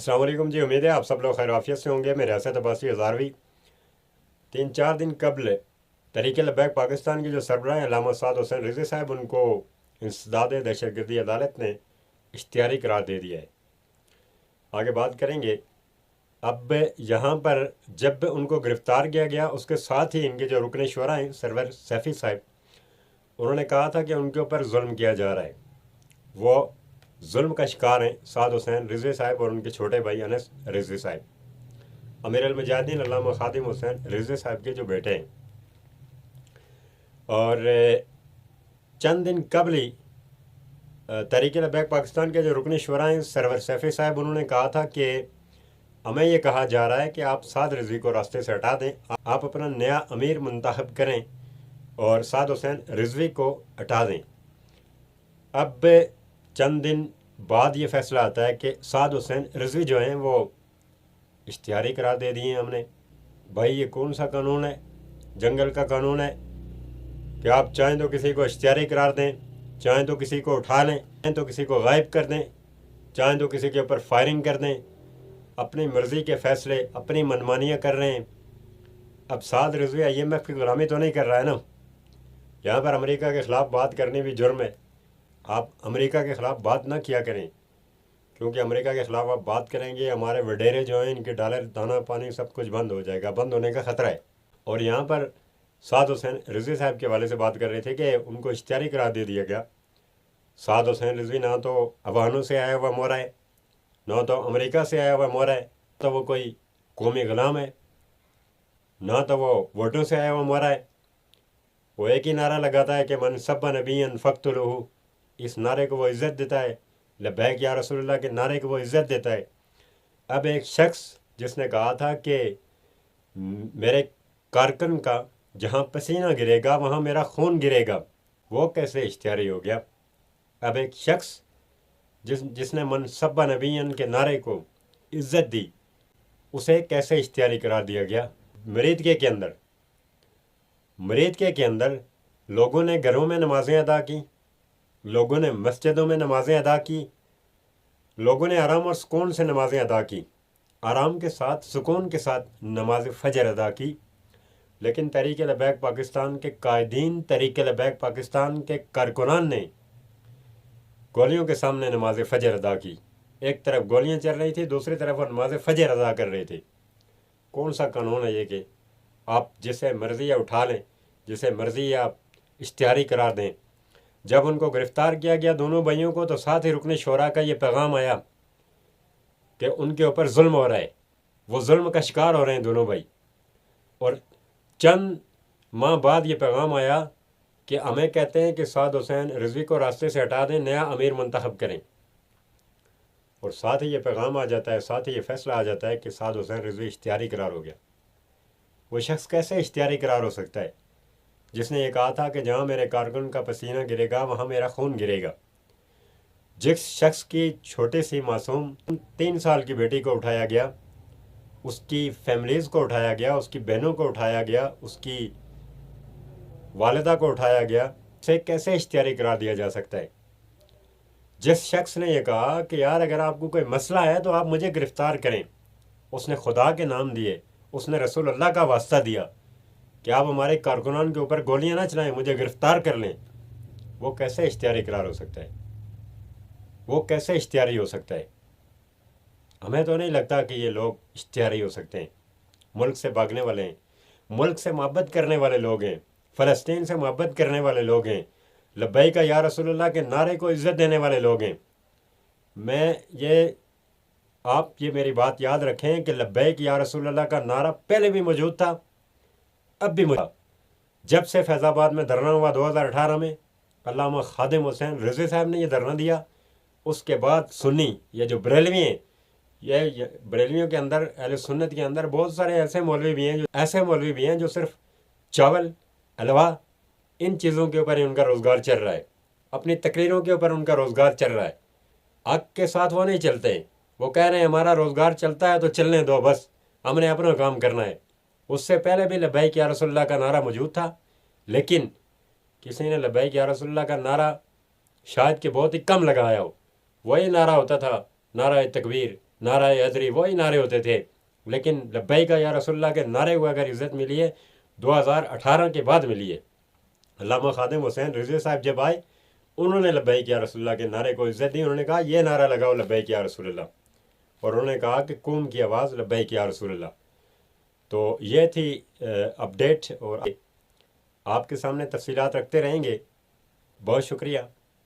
अस्सलाम वालेकुम जी। उम्मीद है आप सब लोग खैर आफियत से होंगे। मैं रियासत अब्बासी हज़ारवी 3-4 दिन कबल तहरीक लब्बैक पाकिस्तान के जो सरबराह हैं अल्लामा साद हुसैन रिजवी साहब, उनको इंसदाद दहशतगर्दी अदालत ने इख्तियारी करार दे दिया है। आगे बात करेंगे। अब यहाँ पर जब उनको गिरफ़्तार किया गया, उसके साथ ही इनके जो रुकन शुरा हैं सरवर सैफ़ी साहब, उन्होंने कहा था कि उनके ऊपर जुल्म किया जा रहा है। वो जुल्म का शिकार हैं साद हुसैन रिजवी साहब और उनके छोटे भाई अनस रिजवी साहब, अमीर अल मुजाहिदीन अल्लामा खादिम हुसैन रिजवी साहब के जो बेटे हैं। और चंद दिन कबल ही तहरीक लब्बैक पाकिस्तान के जो रुकन शुरा हैं सरवर सैफ़ी साहब, उन्होंने कहा था कि हमें ये कहा जा रहा है कि आप साद रिजवी को रास्ते से हटा दें, आप अपना नया अमीर मुंतखब करें और साद हुसैन रिजवी को हटा दें। अब चंद दिन बाद ये फ़ैसला आता है कि साद हुसैन रिजवी जो हैं वो इश्तिहारी करार दे दिए हैं हमने। भाई ये कौन सा कानून है? जंगल का कानून है कि आप चाहें तो किसी को इश्तिहारी करार दें, चाहें तो किसी को उठा लें, चाहें तो किसी को गायब कर दें, चाहें तो किसी के ऊपर फायरिंग कर दें। अपनी मर्ज़ी के फ़ैसले, अपनी मनमानियाँ कर रहे हैं। अब साद रिजवी IMF की ग़ुलामी तो नहीं कर रहा है ना। यहाँ पर अमेरिका के ख़िलाफ़ बात करनी भी जुर्म है। आप अमेरिका के ख़िलाफ़ बात ना किया करें, क्योंकि अमेरिका के ख़िलाफ़ आप बात करेंगे, हमारे वडेरे जो हैं इनके डॉलर दाना पानी सब कुछ बंद हो जाएगा, बंद होने का ख़तरा है। और यहाँ पर साद हुसैन रिजवी साहब के हवाले से बात कर रहे थे कि उनको इश्तिहारी करार दे दिया गया। साद हुसैन रिजवी ना तो अफगानों से आया हुआ मोरा है, ना तो अमेरिका से आया हुआ मोरा है, तो वो कोई कौमी ग़ुलाम है, ना तो वो वोटों से आया हुआ मोरा है। वो एक ही नारा लगाता है कि मन सब नबीन फ़क्तुलहू, इस नारे को वो इज़्ज़त देता है। लब्बैक या रसूलुल्लाह के नारे को वो इज़्ज़त देता है। अब एक शख्स जिसने कहा था कि मेरे कारकुन का जहाँ पसीना गिरेगा वहाँ मेरा खून गिरेगा, वो कैसे इश्तिहारी हो गया? अब एक शख्स जिसने मन सब्बा नबीन के नारे को इज़्ज़त दी, उसे कैसे इश्तिहारी करार दिया गया? मरीदके के अंदर लोगों ने घरों में नमाज़ें अदा की, लोगों ने मस्जिदों में नमाज़ें अदा की, लोगों ने आराम और सुकून से नमाज़ें अदा की, आराम के साथ सुकून के साथ नमाज फ़जर अदा की। लेकिन तहरीक लब्बैक पाकिस्तान के कायदीन, तहरीक लब्बैक पाकिस्तान के कारकुनान ने गोलियों के सामने नमाज फ़जर अदा की। एक तरफ गोलियां चल रही थी, दूसरी तरफ वो नमाज फ़जर अदा कर रहे थे। कौन सा कानून है ये कि आप जिसे मर्ज़ी या उठा लें, जिसे मर्ज़ी या इश्तिहारी करार दें? जब उनको गिरफ़्तार किया गया दोनों भाइयों को, तो साथ ही रुकन शोरा का ये पैगाम आया कि उनके ऊपर जुल्म हो रहा है, वो जुल्म का शिकार हो रहे हैं दोनों भाई। और चंद माह बाद ये पैगाम आया कि हमें कहते हैं कि साद हुसैन रिजवी को रास्ते से हटा दें, नया अमीर मुंतखब करें। और साथ ही ये पैगाम आ जाता है, साथ ही ये फ़ैसला आ जाता है कि साद हुसैन रिजवी इश्तिहारी करार हो गया। वो शख्स कैसे इश्तिहारी करार हो सकता है जिसने ये कहा था कि जहाँ मेरे कारकुन का पसीना गिरेगा वहाँ मेरा खून गिरेगा? जिस शख्स की छोटी सी मासूम 3 साल की बेटी को उठाया गया, उसकी फैमिलीज़ को उठाया गया, उसकी बहनों को उठाया गया, उसकी वालिदा को उठाया गया, उसे कैसे इश्तिहारी करार दिया जा सकता है? जिस शख्स ने यह कहा कि यार अगर आपको कोई मसला है तो आप मुझे गिरफ़्तार करें, उसने खुदा के नाम दिए, उसने रसूलुल्लाह का वास्ता दिया कि आप हमारे कारकुनान के ऊपर गोलियां ना चलाएं, मुझे गिरफ़्तार कर लें, वो कैसे इश्तिहारी करार हो सकता है? वो कैसे इश्तिहारी हो सकता है? हमें तो नहीं लगता कि ये लोग इश्तिहारी हो सकते हैं। मुल्क से भागने वाले हैं, मुल्क से मोहब्बत करने वाले लोग हैं, फ़लस्तीन से मोहब्बत करने वाले लोग हैं, लब्बैक या रसूलुल्लाह के नारे को इज़्ज़त देने वाले लोग हैं। आप ये मेरी बात याद रखें कि लब्बैक या रसूलुल्लाह का नारा पहले भी मौजूद था, अब भी मौजूद। जब से फैज़ाबाद में धरना हुआ 2018 में, अल्लामा खादिम हुसैन रिजवी साहब ने ये धरना दिया, उसके बाद सुन्नी, ये जो बरेलवी हैं, ये बरेलवियों के अंदर, अहले सुन्नत के अंदर बहुत सारे ऐसे मौलवी भी हैं जो सिर्फ चावल हलवा इन चीज़ों के ऊपर ही उनका रोज़गार चल रहा है, अपनी तकरीरों के ऊपर उनका रोज़गार चल रहा है। हक़ के साथ वो नहीं चलते हैं। वो कह रहे हैं हमारा रोज़गार चलता है तो चलने दो, बस हमने अपना काम करना है। उससे पहले भी लब्बैक या रसूलुल्लाह का नारा मौजूद था, लेकिन किसी ने लब्बैक या रसूलुल्लाह का नारा शायद कि बहुत ही कम लगाया हो। वही नारा होता था नारा तकबीर, नारा हैदरी, वही नारे होते थे। लेकिन लब्बैक या रसूलल्लाह के नारे को अगर इज़्ज़त मिली है 2018 के बाद मिली है। अल्लामा खादिम हुसैन रिज़वी साहब जब आए, उन्होंने लब्बैक या रसूलल्लाह के नारे को इज़्ज़त दी। उन्होंने कहा ये नारा लगाओ लब्बैक या रसूलल्लाह, और उन्होंने कहा कि कौम की आवाज़ लब्बैक या रसूलल्लाह। तो ये थी अपडेट, और आपके सामने तफसीलात रखते रहेंगे। बहुत शुक्रिया।